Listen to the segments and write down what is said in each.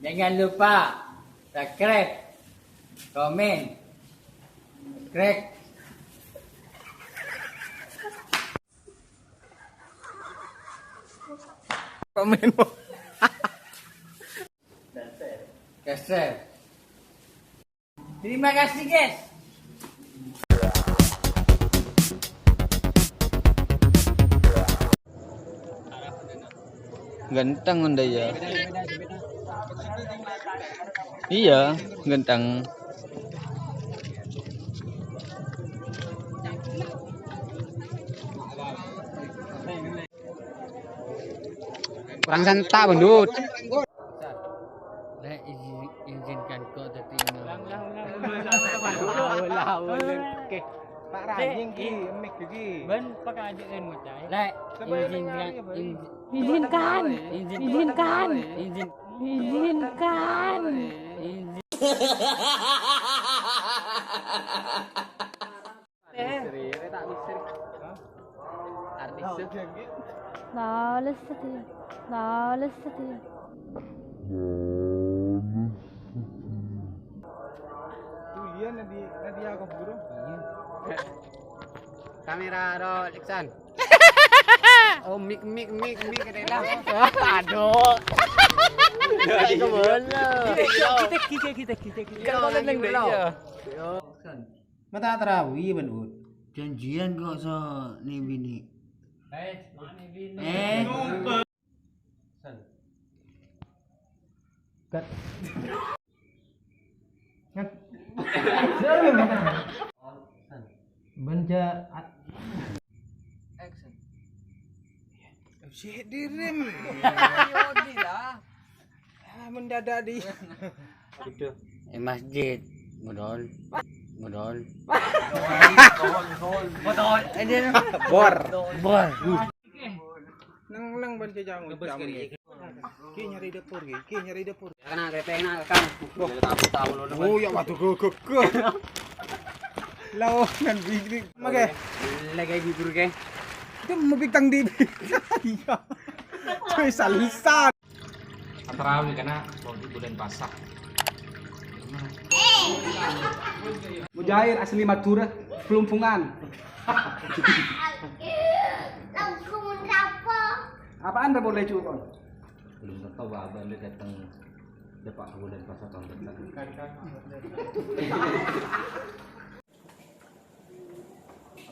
Jangan lupa subscribe, komen, crack. Komen mo. Share. Terima kasih guys. Ganteng unda ya. Iya, ganteng. Kurang sentak bandut. Izinkan kau tapi Oke. Pak Rajing ki, mik ki. Ben pakai aja macam. Lah, Izinkan. Nales saja. Tulian nanti aku buru. Kamera roll action. Oh mik adalah. Aduh. Kita bola. Kita. Kalau neng dia. Mata tarawih bandut. Janjian kok so nih bini. Kat. Banja Action. Syekh dirim. Lah. Mendadak di. Masjid. Modal. Bor. Nang banja jamu. Ki nyari dapur. Karena repeng nak kan. Tahu lo. Oh ya waktu gogok. Lawan bigri. Mage. Lagi bibur ke. Itu mau bintang di. Iya. Cuy salisan. Tarawih karena mau di bulan Pasak. Mujair asli Madura, Pelumpungan. Apaan boleh cuy? Belum tahu abang dia datang dapat bulan Pasak tahun depan.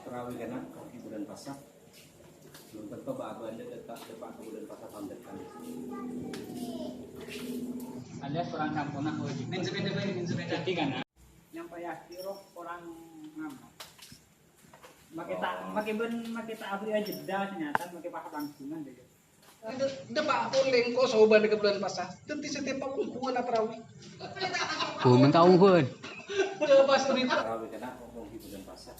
Tarawih karena di bulan Pasak. Belum tentu abang dia dapat bulan Pasak tahun depan. Alias orang kampung nak wajib. Min sepeda kan. Yang payah kiro orang ngam. Makai tak abri aja dah ternyata makai pakai langsungan deh. Depak boleh kau soban ke bulan Pasak. Tentu setiap tahun kuat tarawih. Tahu pun. Lepas itu Tarawih karena mau di bulan Pasak.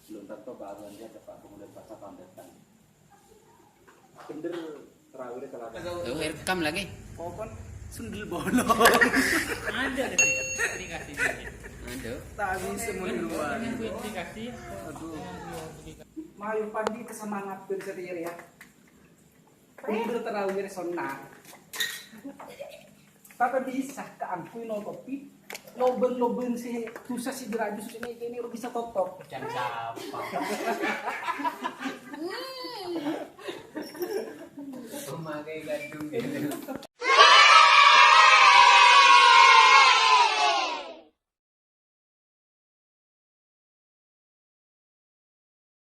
Belum tentu abang dia dapat bulan Pasak tahun depan. Bener tarawih dia telah. Rekam lagi. Pokon sundel bolong. Ada dikasih. Ada. Tak bisa menduan. Dikasih. Aduh. Mayu pagi kesemangat berseri ya. Tidur terawih sunnah. Tapi bisa keampui no kopi. Loben si dosa si derajat ini bisa totok. Jangan siapa. Memakai gadung gitu.